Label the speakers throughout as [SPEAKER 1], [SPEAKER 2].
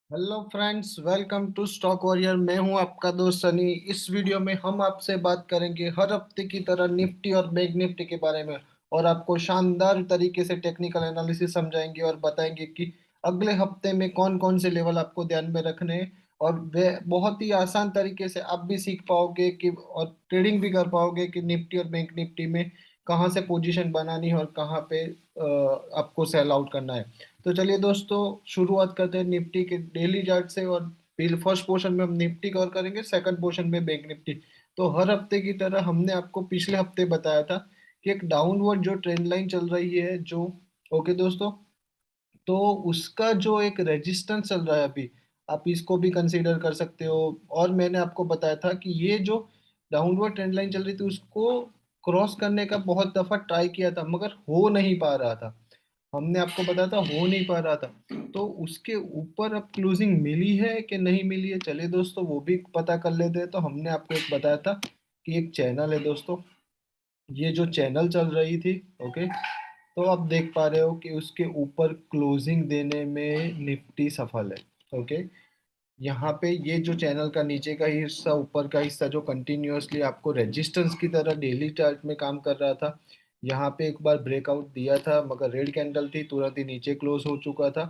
[SPEAKER 1] Hello friends, welcome to stock warrior. मैं हूं आपका दोस्त सनी। इस वीडियो में हम आपसे बात करेंगे हर हफ्ते की तरह निफ्टी और बैंक निफ्टी के बारे में, और आपको शानदार तरीके से टेक्निकल एनालिसिस समझाएंगे और बताएंगे कि अगले हफ्ते में कौन कौन से लेवल आपको ध्यान में रखने हैं। और वे बहुत ही आसान तरीके से आप भी सीख पाओगे कि और ट्रेडिंग भी कर पाओगे कि निफ्टी और बैंक निफ्टी में कहाँ से पोजीशन बनानी है और कहाँ पे आपको सेल आउट करना है। तो चलिए दोस्तों, शुरुआत करते हैं निफ्टी के डेली चार्ट से। और फर्स्ट पोर्शन में हम निफ्टी कवर करेंगे, सेकंड पोर्शन में बैंक निफ्टी। तो हर हफ्ते की तरह हमने आपको पिछले हफ्ते बताया था कि एक डाउनवर्ड जो ट्रेंड लाइन चल रही है, जो ओके दोस्तों, तो उसका जो एक रेजिस्टेंस चल रहा है अभी, आप इसको भी कंसीडर कर सकते हो। और मैंने आपको बताया था कि ये जो डाउनवर्ड ट्रेंड लाइन चल रही थी उसको क्रॉस करने का बहुत दफा ट्राई किया था, मगर हो नहीं पा रहा था। हमने आपको बताया था हो नहीं पा रहा था। तो उसके ऊपर अब क्लोजिंग मिली है कि नहीं मिली है, चलिए दोस्तों वो भी पता कर लेते हैं। तो हमने आपको एक बताया था कि एक चैनल है दोस्तों, ये जो चैनल चल रही थी, ओके, तो आप देख पा रहे हो कि उसके ऊपर क्लोजिंग देने में निफ्टी सफल है। ओके, यहाँ पे ये जो चैनल का नीचे का ही हिस्सा, ऊपर का हिस्सा जो कंटिन्यूअसली आपको रेजिस्टेंस की तरह डेली चार्ट में काम कर रहा था, यहाँ पे एक बार ब्रेकआउट दिया था, मगर रेड कैंडल थी, तुरंत ही नीचे क्लोज हो चुका था।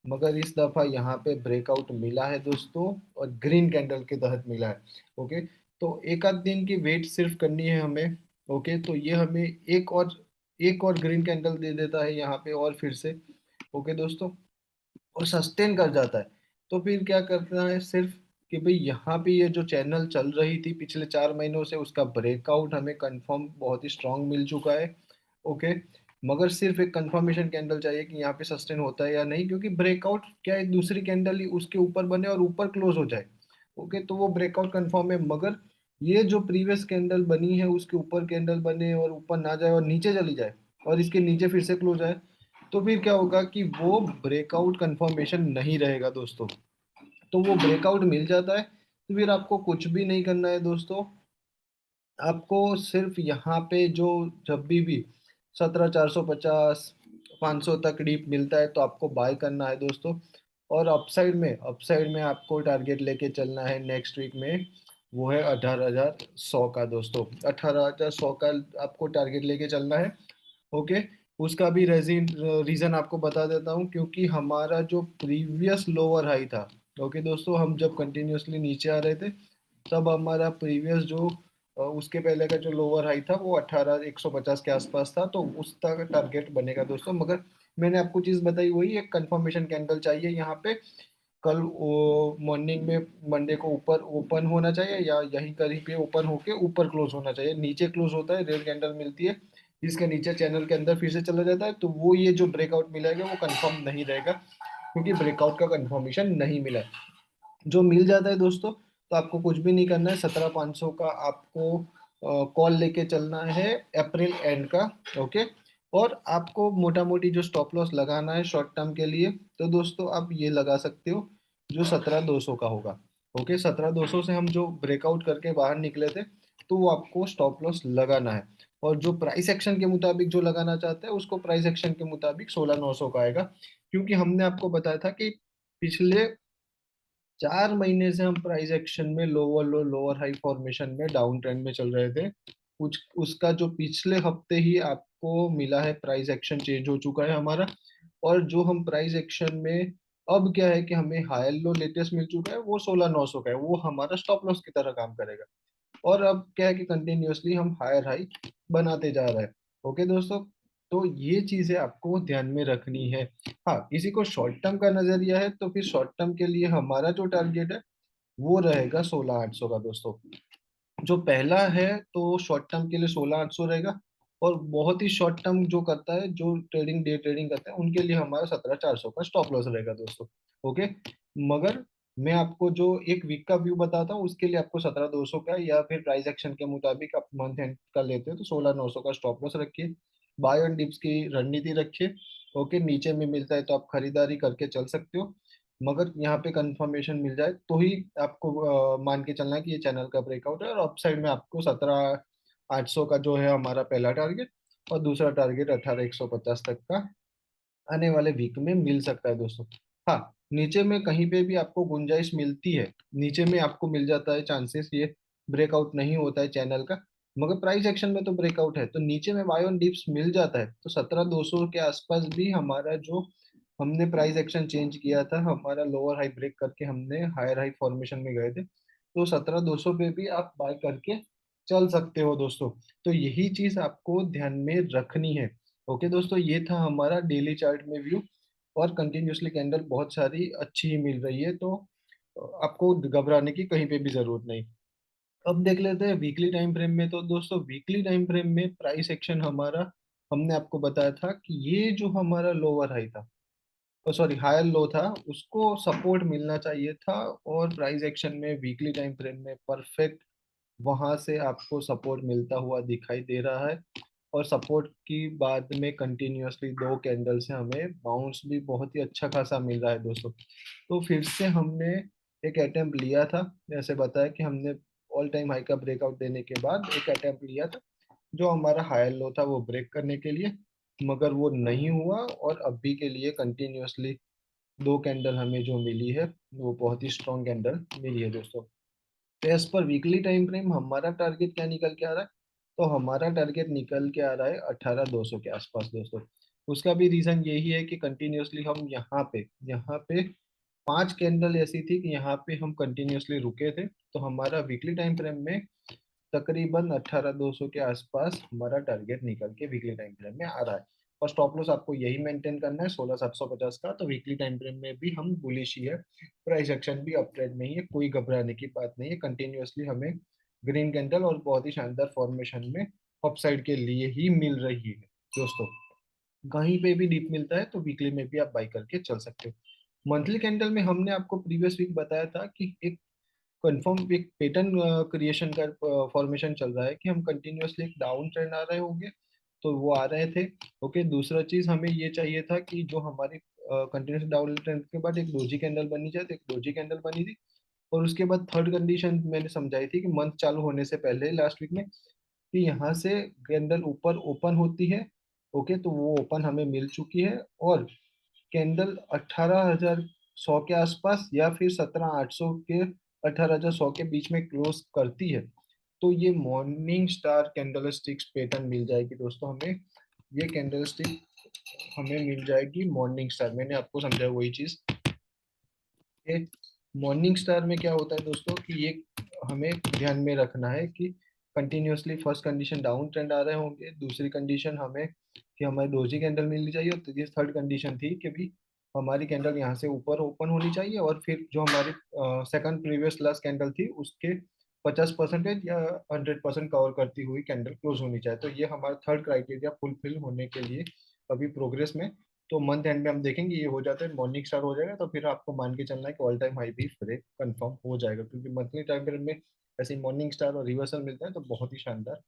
[SPEAKER 1] मगर इस दफा यहाँ पे ब्रेकआउट मिला है दोस्तों, और ग्रीन कैंडल के तहत मिला है। ओके, तो एक आध दिन की वेट सिर्फ करनी है हमें। ओके, तो ये हमें एक और ग्रीन कैंडल दे देता है यहाँ पे, और फिर से ओके दोस्तों, और सस्टेन कर जाता है। तो फिर क्या करना है सिर्फ कि भाई यहाँ पे ये जो चैनल चल रही थी पिछले 4 महीनों से, उसका ब्रेकआउट हमें कंफर्म बहुत ही स्ट्रांग मिल चुका है। ओके, मगर सिर्फ एक कंफर्मेशन कैंडल चाहिए कि यहाँ पे सस्टेन होता है या नहीं, क्योंकि ब्रेकआउट क्या है, दूसरी कैंडल ही उसके ऊपर बने और ऊपर क्लोज हो जाए। ओके, तो वो ब्रेकआउट कंफर्म है, मगर ये जो प्रीवियस कैंडल बनी है उसके ऊपर कैंडल बने और ऊपर ना जाए और नीचे चली जाए और इसके नीचे फिर से क्लोज आए, तो फिर क्या होगा कि वो ब्रेकआउट कंफर्मेशन नहीं रहेगा दोस्तों। तो वो ब्रेकआउट मिल जाता है तो फिर आपको कुछ भी नहीं करना है दोस्तों। आपको सिर्फ यहाँ पे जो जब भी 17,450 500 तक डीप मिलता है तो आपको बाय करना है दोस्तों। और अपसाइड में आपको टारगेट लेके चलना है नेक्स्ट वीक में, वो है 18,100 का दोस्तों। 18,100 का आपको टारगेट लेके चलना है। ओके, उसका भी रीजन आपको बता देता हूँ, क्योंकि हमारा जो प्रीवियस लोअर हाई था, ओके दोस्तों, हम जब कंटिन्यूअसली नीचे आ रहे थे तब हमारा प्रीवियस जो उसके पहले का जो लोअर हाई था वो 18,150 के आसपास था, तो उसका टारगेट बनेगा दोस्तों। मगर मैंने आपको चीज बताई वही, एक कंफर्मेशन कैंडल चाहिए यहाँ पे। कल मॉर्निंग में मंडे को ऊपर ओपन होना चाहिए, या यहीं कहीं पे ओपन होके ऊपर क्लोज होना चाहिए। नीचे क्लोज होता है, रेड कैंडल मिलती है, इसके नीचे चैनल के अंदर फिर से चला जाता है, तो वो ये जो ब्रेकआउट मिलेगा वो कंफर्म नहीं रहेगा, क्योंकि ब्रेकआउट का कंफर्मेशन नहीं मिला है। जो मिल जाता है दोस्तों तो आपको कुछ भी नहीं करना है, 17,500 का आपको कॉल लेके चलना है अप्रैल एंड का। ओके, और आपको मोटा मोटी जो स्टॉप लॉस लगाना है शॉर्ट टर्म के लिए, तो दोस्तों आप ये लगा सकते हो जो 17,200 का होगा। ओके, 17,200 से हम जो ब्रेकआउट करके बाहर निकले थे, तो वो आपको स्टॉप लॉस लगाना है। और जो प्राइस एक्शन के मुताबिक जो लगाना चाहते हैं उसको प्राइस एक्शन के मुताबिक 16,900 का आएगा, क्योंकि हमने आपको बताया था कि पिछले 4 महीने से हम प्राइस एक्शन में lower low lower high formation में डाउन ट्रेंड में चल रहे थे। कुछ उसका जो पिछले हफ्ते ही आपको मिला है, प्राइस एक्शन चेंज हो चुका है हमारा। और जो हम प्राइस एक्शन में अब क्या है कि हमें हायर लो लेटेस्ट मिल चुका है, वो 16,900 का है, वो हमारा स्टॉप लॉस की तरह काम करेगा। और अब क्या है कि कंटिन्यूअसली हम हायर हाई बनाते जा रहे हैं। ओके दोस्तों, तो ये चीजें आपको ध्यान में रखनी है। हाँ, किसी को शॉर्ट टर्म का नजरिया है तो फिर शॉर्ट टर्म के लिए हमारा जो टारगेट है वो रहेगा 16,800 का दोस्तों। जो पहला है तो शॉर्ट टर्म के लिए 16,800 रहेगा। और बहुत ही शॉर्ट टर्म जो करता है, जो ट्रेडिंग डे ट्रेडिंग करते हैं, उनके लिए हमारा 17,400 का स्टॉप लॉस रहेगा दोस्तों। ओके, मगर मैं आपको जो एक वीक का व्यू बताता हूँ उसके लिए आपको 17,200 का, या फिर प्राइस एक्शन के मुताबिक आप मंथ एंड का लेते हो तो 16,900 का स्टॉप लॉस रखिए। बाय ऑन डिप्स की रणनीति रखिए। ओके, नीचे में मिलता है तो आप खरीदारी करके चल सकते हो, मगर यहाँ पे कंफर्मेशन मिल जाए तो ही आपको मान के चलना है कि ये चैनल का ब्रेकआउट है। और अपसाइड में आपको 17,800 का जो है हमारा पहला टारगेट, और दूसरा टारगेट 18,150 तक का आने वाले वीक में मिल सकता है दोस्तों। हाँ, नीचे में कहीं पे भी आपको गुंजाइश मिलती है, नीचे में आपको मिल जाता है चांसेस, ये ब्रेकआउट नहीं होता है चैनल का। मगर प्राइस एक्शन में तो ब्रेकआउट है, तो नीचे में बाय ऑन डिप्स मिल जाता है। तो 17,200 के आसपास भी हमारा जो हमने प्राइस एक्शन चेंज किया था, हमारा लोअर हाई ब्रेक करके हमने हायर हाई फॉर्मेशन में गए थे, तो 17,200 पे भी आप बाय करके चल सकते हो दोस्तों। तो यही चीज आपको ध्यान में रखनी है। ओके दोस्तों, ये था हमारा डेली चार्ट में व्यू। और कंटिन्यूसली कैंडल बहुत सारी अच्छी ही मिल रही है, तो आपको घबराने की कहीं पे भी जरूरत नहीं। अब देख लेते हैं वीकली टाइम फ्रेम में। तो दोस्तों वीकली टाइम फ्रेम में प्राइस एक्शन हमारा, हमने आपको बताया था कि ये जो हमारा लोअर हाई था, सॉरी हायर लो था, उसको सपोर्ट मिलना चाहिए था। और प्राइस एक्शन में वीकली टाइम फ्रेम में परफेक्ट वहां से आपको सपोर्ट मिलता हुआ दिखाई दे रहा है। और सपोर्ट की बाद में कंटिन्यूअसली दो कैंडल से हमें बाउंस भी बहुत ही अच्छा खासा मिल रहा है दोस्तों। तो फिर से हमने एक अटेम्प्ट लिया था, जैसे बताया कि हमने ऑल टाइम हाई का ब्रेकआउट देने के बाद एक अटेम्प्ट लिया था जो हमारा हायर लो था वो ब्रेक करने के लिए, मगर वो नहीं हुआ। और अभी के लिए कंटिन्यूअसली दो कैंडल हमें जो मिली है वो बहुत ही स्ट्रॉन्ग कैंडल मिली है दोस्तों। तो as per weekly time frame हमारा टारगेट क्या निकल के आ रहा है? तो हमारा टारगेट निकल के आ रहा है 18,200 के आसपास दोस्तों। उसका भी रीजन यही है कि कंटिन्यूअसली हम यहाँ पे पांच कैंडल ऐसी थी कि यहाँ पे हम कंटिन्यूअसली रुके थे। तो हमारा वीकली टाइम फ्रेम में तकरीबन 18,200 के आसपास हमारा टारगेट निकल के वीकली टाइम फ्रेम में आ रहा है। और स्टॉप लॉस आपको यही मेंटेन करना है 16,750 का। तो वीकली टाइम फ्रेम में भी हम बुलिश ही है, प्राइस एक्शन भी अपट्रेंड में ही है, कोई घबराने की बात नहीं है। कंटिन्यूअसली हमें ग्रीन कैंडल और बहुत ही शानदार फॉर्मेशन में अपसाइड के लिए ही मिल रही है दोस्तों। कहीं पे भी डीप मिलता है तो वीकली में भी आप बाई करके चल सकते हो। मंथली कैंडल में हमने आपको प्रीवियस वीक बताया था कि एक कंफर्म एक पैटर्न क्रिएशन का फॉर्मेशन चल रहा है कि हम कंटिन्यूअसली एक डाउन ट्रेंड आ रहे होंगे, तो वो आ रहे थे। ओके, दूसरा चीज हमें ये चाहिए था कि जो हमारी कंटिन्यूस डाउन ट्रेंड के बाद एक डोजी कैंडल बनी जाए, तो एक डोजी कैंडल बनी थी। और उसके बाद थर्ड कंडीशन मैंने समझाई थी कि मंथ चालू होने से पहले लास्ट वीक में, कि यहाँ से कैंडल ऊपर ओपन होती है। ओके, तो वो ओपन हमें मिल चुकी है। और कैंडल 18,100 के आसपास या फिर 17,800 के 18,100 के बीच में क्लोज करती है, तो ये morning star candle sticks pattern मिल जाएगी दोस्तों हमें। ये कैंडल स्टिक हमें मिल जाएगी मॉर्निंग स्टार, मैंने आपको समझाया वही चीज। ये मॉर्निंग स्टार में क्या होता है दोस्तों कि ये हमें ध्यान में रखना है कि continuously first condition down trend आ रहे होंगे, दूसरी कंडीशन हमें कि हमारी डोजी कैंडल मिलनी चाहिए, और तीसरी थर्ड कंडीशन थी कि भी हमारी कैंडल यहाँ से ऊपर ओपन होनी चाहिए, और फिर जो हमारी सेकंड प्रीवियस लास्ट कैंडल थी उसके 50% या 100% कवर करती हुई कैंडल क्लोज होनी चाहिए। तो ये हमारा थर्ड क्राइटेरिया फुलफिल होने के लिए अभी प्रोग्रेस में। तो मंथ एंड में हम देखेंगे ये हो जाता है, मॉर्निंग स्टार हो जाएगा, तो फिर आपको मान के चलना है कि ऑल टाइम हाई भी फिर कंफर्म हो जाएगा, क्योंकि मंथली टाइम फ्रेम में ऐसे मॉर्निंग स्टार और रिवर्सल मिलता है तो बहुत ही शानदार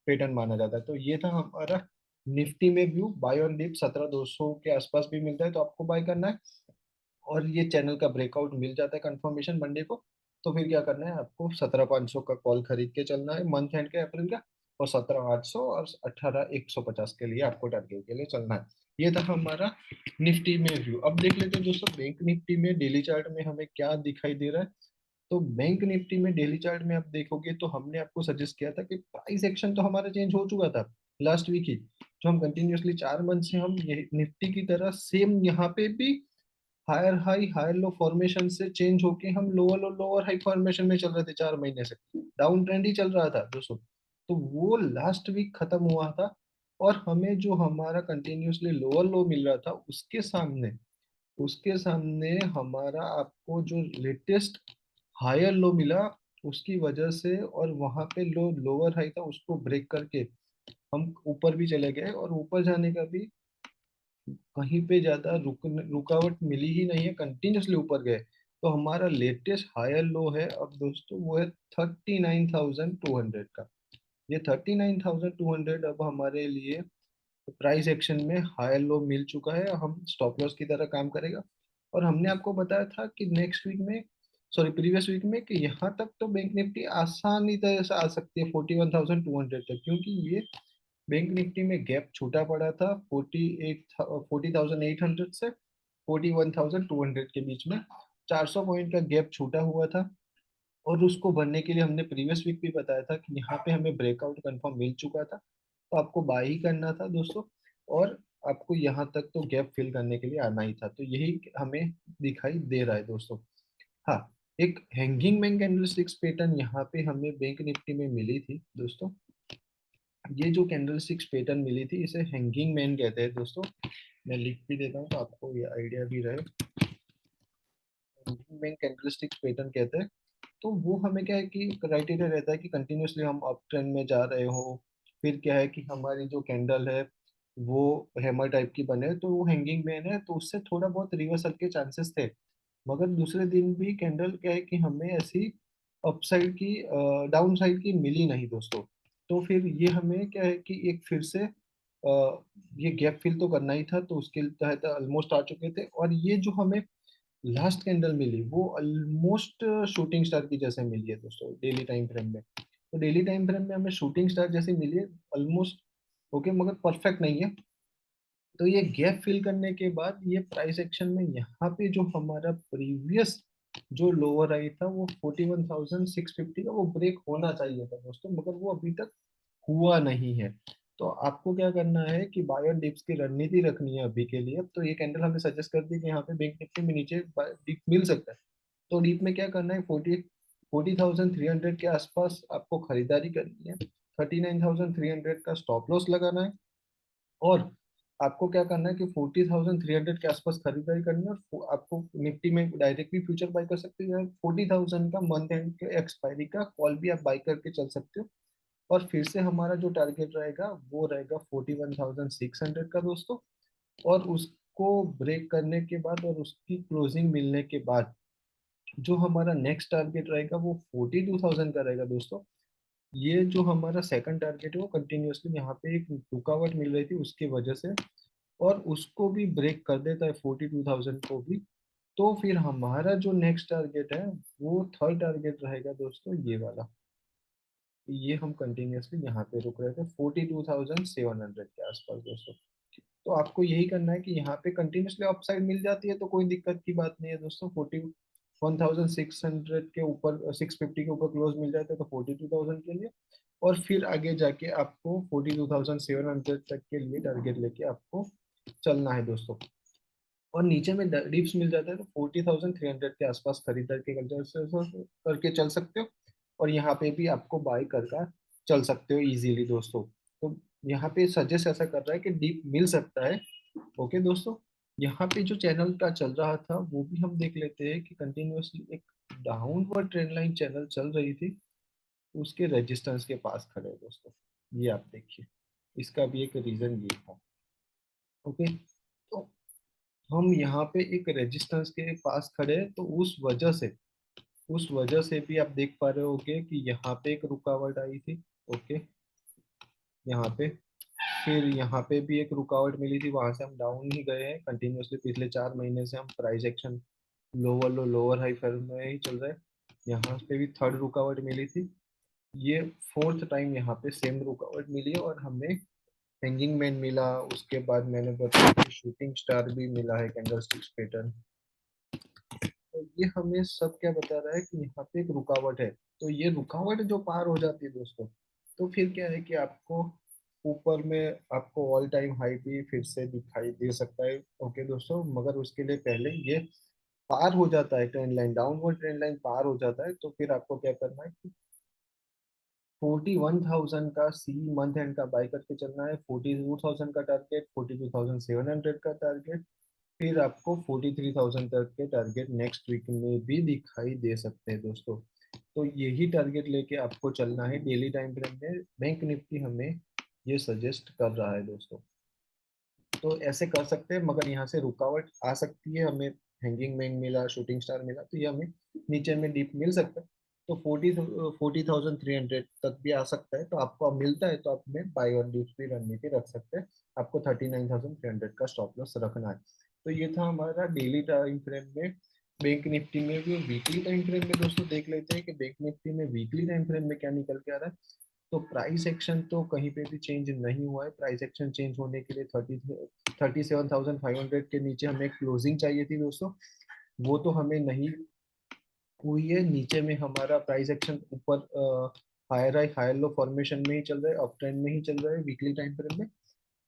[SPEAKER 1] पैटर्न माना जाता है। तो ये था हमारा निफ्टी में व्यू। बाय ऑन डिप 17,200 के आसपास भी मिलता है तो आपको बाय करना है। और ये चैनल का ब्रेकआउट मिल जाता है कंफर्मेशन मंडे को, तो फिर क्या करना है, आपको 17,500 का कॉल खरीद के चलना है मंथ एंड के अप्रैल का। और 17,800 और 18,150 के लिए आपको टारगेट के लिए चलना है। ये था हमारा निफ्टी में व्यू। अब देख लेते हैं दोस्तों बैंक निफ्टी में डेली चार्ट में हमें क्या दिखाई दे रहा है। तो बैंक निफ्टी में डेली चार्ट में आप देखोगे तो हमने आपको सजेस्ट किया था कि प्राइस एक्शन तो हमारा चेंज हो चुका था लास्ट वीक ही, जो हम कंटिन्यूअसली 4 मंथ से हम ये निफ्टी की तरह सेम यहाँ पे भी higher high higher low formation से चेंज होके हम lower low lower high formation में चल रहे थे 4 महीने से, डाउन ट्रेंड ही चल रहा था दोस्तों। तो वो लास्ट वीक खत्म हुआ था, और हमें जो हमारा कंटिन्यूअसली लोअर लो मिल रहा था उसके सामने हमारा आपको जो लेटेस्ट हायर लो मिला, उसकी वजह से, और वहां पे लो लोअर हाई था उसको ब्रेक करके हम ऊपर भी चले गए, और ऊपर जाने का भी कहीं पे ज्यादा रुकावट मिली ही नहीं है, कंटिन्यूसली ऊपर गए। तो हमारा लेटेस्ट हायर लो है अब दोस्तों, वो है 39,200 का। ये 39,200 अब हमारे लिए प्राइस एक्शन में हायर लो मिल चुका है, हम स्टॉप लॉस की तरह काम करेगा। और हमने आपको बताया था कि नेक्स्ट वीक में, सॉरी प्रीवियस वीक में, कि यहाँ तक तो बैंक निफ्टी आसानी तरह से आ सकती है 41,200 तक, क्योंकि ये बैंक निफ्टी में गैप छूटा पड़ा था 48 40,800 से। 41,200 के बीच में 400 पॉइंट का गैप छूटा हुआ था। और उसको भरने के लिए हमने प्रीवियस वीक भी बताया था कि यहाँ पे हमें ब्रेकआउट कंफर्म मिल चुका था, तो आपको बाय ही करना था दोस्तों। और आपको यहाँ तक तो गैप फिल करने के लिए आना ही था, तो यही हमें दिखाई दे रहा है दोस्तों। हाँ, एक हैंगिंग मैन कैंडलस्टिक्स पैटर्न यहाँ पे हमें बैंक निफ्टी में मिली थी दोस्तों। ये जो कैंडलस्टिक्स पैटर्न मिली थी इसे हैंगिंग मैन कहते हैं दोस्तों। मैं लिख भी देता हूँ तो आपको ये आइडिया भी रहे। हैंगिंग मैन कैंडलस्टिक्स पैटर्न कहते हैं। तो वो हमें क्या है कि क्राइटेरिया रहता है कि कंटिन्यूअसली हम अप ट्रेंड में जा रहे हो, फिर क्या है कि हमारी जो कैंडल है वो हैमर टाइप की बने, तो वो हैंगिंग मैन है, तो उससे थोड़ा बहुत रिवर्सल के चांसेस थे। मगर दूसरे दिन भी कैंडल क्या है कि हमें ऐसी अपसाइड की डाउन साइड की मिली नहीं दोस्तों। तो फिर ये हमें क्या है कि एक फिर से ये गैप फिल तो करना ही था, तो उसके तहत ऑलमोस्ट आ चुके थे। और ये जो हमें लास्ट कैंडल मिली वो ऑलमोस्ट शूटिंग स्टार की जैसे मिली है दोस्तों डेली टाइम फ्रेम में। तो डेली टाइम फ्रेम में हमें शूटिंग स्टार जैसी मिली है ऑलमोस्ट। ओके, मगर परफेक्ट नहीं है। तो ये गैप फिल करने के बाद ये प्राइस एक्शन में यहाँ पे जो हमारा प्रीवियस जो लोअर आई था वो 41,650 का वो ब्रेक होना चाहिए था दोस्तों, मगर वो अभी तक हुआ नहीं है। तो आपको क्या करना है कि बाय और डिप्स की रणनीति रखनी है अभी के लिए। तो ये कैंडल हमने सजेस्ट कर दी कि यहाँ पे बैंक निफ्टी में नीचे डिप मिल सकता है। तो डीप में क्या करना है, 40,300 के आसपास आपको खरीदारी करनी है। 39,300 का स्टॉप लॉस लगाना है। और आपको क्या करना है कि 40,300 के आसपास खरीदारी करनी है। और आपको निफ्टी में डायरेक्टली फ्यूचर बाय कर सकते हो, या 40,000 का मंथ एंड के एक्सपायरी का कॉल भी आप बाय करके चल सकते हो। और फिर से हमारा जो टारगेट रहेगा वो रहेगा 41,600 का दोस्तों। और उसको ब्रेक करने के बाद और उसकी क्लोजिंग मिलने के बाद जो हमारा नेक्स्ट टारगेट रहेगा वो 42,000 का रहेगा दोस्तों। ये जो हमारा सेकंड टारगेट है वो कंटिन्यूअसली यहाँ पे एक रुकावट मिल रही थी उसकी वजह से, और उसको भी ब्रेक कर देता है 42,000 को भी। तो फिर हमारा जो नेक्स्ट टारगेट है वो थर्ड टारगेट रहेगा दोस्तों ये वाला। ये हम कंटिन्यूअसली यहाँ पे रुक रहे थे 42,700 के आसपास दोस्तों। तो आपको यही करना है कि यहाँ पे कंटिन्यूअसली अपसाइड मिल जाती है तो कोई दिक्कत की बात नहीं है दोस्तों। 41,600 के ऊपर 650 के ऊपर क्लोज मिल जाता है तो 42,000 के लिए। और फिर आगे जाके आपको 42,700 तक के लिए टारगेट लेके आपको चलना है दोस्तों। और नीचे में डिप्स मिल जाता है तो 40,300 के आसपास खरीदार के करके चल सकते हो। और यहाँ पे भी आपको बाय करके चल सकते हो इजीली दोस्तों। तो यहाँ पे सजेस्ट ऐसा कर रहा है कि डीप मिल सकता है। ओके दोस्तों, यहाँ पे जो चैनल का चल रहा था वो भी हम देख लेते हैं कि कंटिन्यूअसली एक डाउनवर्ड ट्रेंड लाइन चैनल चल रही थी, उसके रेजिस्टेंस के पास खड़े हैं दोस्तों। ये आप देखिए, इसका भी एक रीजन ये था। ओके, तो हम यहाँ पे एक रेजिस्टेंस के पास खड़े हैं, तो उस वजह से भी आप देख पा रहे होगे कि यहाँ पे एक रुकावट आई थी। ओके, यहाँ पे फिर यहाँ पे भी एक रुकावट मिली थी, वहां से हम डाउन ही गए हैं कंटिन्यूअसली। पिछले 4 महीने से हम price action lower low lower high form में ही चल रहा है। यहाँ पे भी थर्ड रुकावट मिली थी, ये फोर्थ टाइम यहाँ पे सेम रुकावट मिली है। और हमें हैंगिंग मैन मिला, उसके बाद मैंने बताया कि शूटिंग स्टार भी मिला है कैंडलस्टिक्स पैटर्न। तो ये हमें सब क्या बता रहा है कि यहाँ पे एक रुकावट है। तो ये रुकावट जो पार हो जाती है दोस्तों, तो फिर क्या है कि आपको ऊपर में आपको ऑल टाइम हाई भी फिर से दिखाई दे सकता है। ओके दोस्तों, मगर उसके लिए पहले ये पार हो जाता है, trend line downward trend line पार हो जाता है, तो फिर आपको क्या करना है कि 41,000 का सी मंथ एंड का बाय करके चलना है। 42,000 का टारगेट, 42,700 का टारगेट, फिर आपको 43,000 तक के टारगेट नेक्स्ट वीक में भी दिखाई दे सकते हैं दोस्तों। तो यही टारगेट लेके आपको चलना है डेली टाइम फ्रेम में। बैंक निफ्टी हमें ये सजेस्ट कर रहा है दोस्तों। तो ऐसे कर सकते हैं, मगर यहाँ से रुकावट आ सकती है। हमें हैंगिंग मैन मिला, शूटिंग स्टार मिला, तो ये हमें नीचे में डीप मिल सकता है। तो 40,300 तक भी आ सकता है। तो आपको अब मिलता है तो आप में बाय और डिप्स भी रणनीति रख सकते हैं। आपको 39,300 का स्टॉप लॉस रखना है। तो ये था हमारा डेली टाइम फ्रेम में। बैंक निफ्टी में भी वीकली टाइम फ्रेम में दोस्तों देख लेते हैं कि बैंक निफ्टी में वीकली टाइम फ्रेम में क्या निकल के आ रहा है। तो प्राइस एक्शन तो कहीं पे भी चेंज नहीं हुआ है। प्राइस एक्शन चेंज होने के लिए 37,500 के नीचे हमें क्लोजिंग चाहिए थी दोस्तों, वो तो हमें नहीं हुई है। नीचे में हमारा प्राइस एक्शन ऊपर higher high higher low formation में ही चल रहा है, अप ट्रेंड में ही चल रहा है वीकली टाइम फ्रेम में।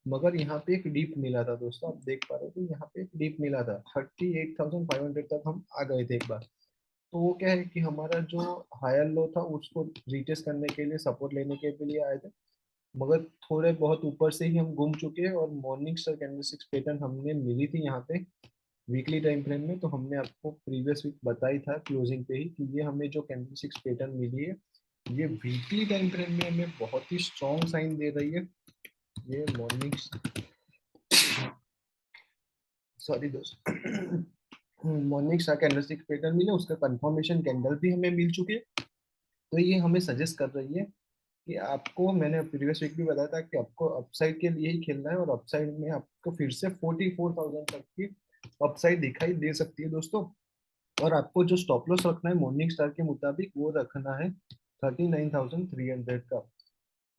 [SPEAKER 1] मगर यहाँ पे एक डीप मिला था दोस्तों, आप देख पा रहे हो तो यहाँ पे एक डीप मिला था, 38,500 तक हम आ गए थे एक बार। तो वो क्या है कि हमारा जो हायर लो था उसको रिटेस्ट करने के लिए, सपोर्ट लेने के लिए आए थे, मगर थोड़े बहुत ऊपर से ही हम घूम चुके हैं। और मॉर्निंग स्टार कैंडलस्टिक्स पैटर्न हमने मिली थी यहाँ पे वीकली टाइम फ्रेम में। तो हमने आपको प्रीवियस वीक बताई था क्लोजिंग पे ही कि ये हमें जो कैंडलस्टिक्स पैटर्न मिली है, ये वीकली टाइम फ्रेम में हमें बहुत ही स्ट्रॉन्ग साइन दे रही है। ये मॉर्निंग, सॉरी दोस्त, मॉर्निंग स्टार कैंडलस्टिक पैटर्न मिले, उसका कंफर्मेशन कैंडल भी हमें मिल चुके हैं। तो ये हमें सजेस्ट कर रही है कि आपको, मैंने प्रीवियस वीक भी बताया था कि आपको अपसाइड के लिए ही खेलना है, और अपसाइड में आपको फिर से 44,000 तक की अपसाइड दिखाई दे सकती है दोस्तों। और आपको जो स्टॉप लॉस रखना है मॉर्निंग स्टार के मुताबिक, वो रखना है 39,300 का।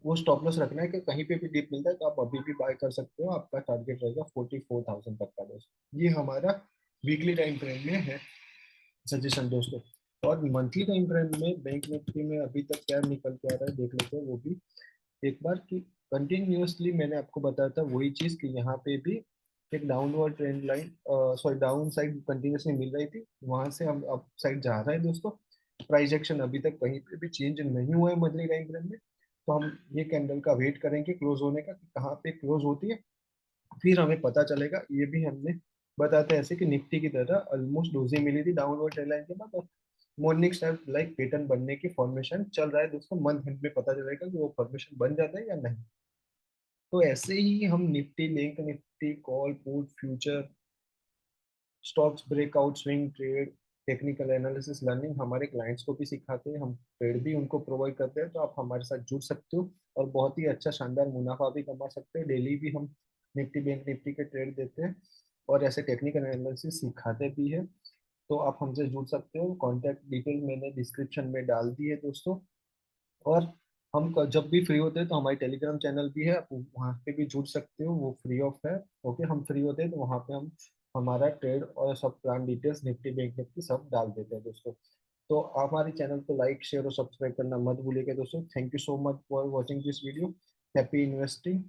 [SPEAKER 1] वो स्टॉप लॉस रखना है कि कहीं पे भी डिप मिलता है तो आप अभी भी बाय कर सकते हो। आपका टारगेट रहेगा 44,000 तक का दोस्तों। ये हमारा वीकली टाइम फ्रेम में है सजेशन दोस्तों। और मंथली टाइम फ्रेम में बैंक निफ्टी में अभी तक क्या निकल के आ रहा है देख लेते हैं वो भी एक बार कि कंटिन्यूअसली मैंने आपको बताया था वही चीज कि यहाँ पे भी एक downward trend line, sorry down side continuously मिल रही थी, वहां से हम अप साइड जा रहा है दोस्तों। प्राइस एक्शन अभी तक कहीं पे भी चेंज नहीं हुआ है मंथली टाइम फ्रेम में। तो हम ये कैंडल का वेट करेंगे क्लोज होने का कि कहाँ पे क्लोज होती है, फिर हमें पता चलेगा। ये भी हमने बताते हैं ऐसे कि निफ्टी की तरह ऑलमोस्ट डोजी मिली थी डाउनवर्ड ट्रेंड लाइन के बाद, और मॉर्निंग स्टार लाइक पैटर्न बनने की फॉर्मेशन चल रहा है दोस्तों। मंथ एंड में पता चलेगा कि वो फॉर्मेशन बन जाता है या नहीं। तो ऐसे ही हम Nifty, bank Nifty, call, put, future, stocks, breakout, swing trade, technical analysis learning हमारे क्लाइंट्स को भी सिखाते हैं, हम ट्रेड भी उनको प्रोवाइड करते हैं। तो आप हमारे साथ जुड़ सकते हो और बहुत ही अच्छा शानदार मुनाफा भी कमा सकते हैं। डेली भी हम निफ्टी, बैंक निफ्टी के ट्रेड देते हैं और ऐसे टेक्निकल एनालिसिस सिखाते भी हैं। तो आप हमसे जुड़ सकते हो। कॉन्टैक्ट डिटेल मैंने डिस्क्रिप्शन में डाल दी है दोस्तों। और हम जब भी फ्री होते हैं तो हमारी टेलीग्राम चैनल भी है, आप वहाँ पे भी जुड़ सकते हो, वो फ्री ऑफ है। ओके, हम फ्री होते हैं तो वहाँ पे हम हमारा ट्रेड और सब plan details Nifty bank Nifty सब डाल देते हैं दोस्तों। तो आप हमारे चैनल को लाइक शेयर और सब्सक्राइब करना मत भूलिएगा दोस्तों। Thank you so much for watching this video. Happy investing.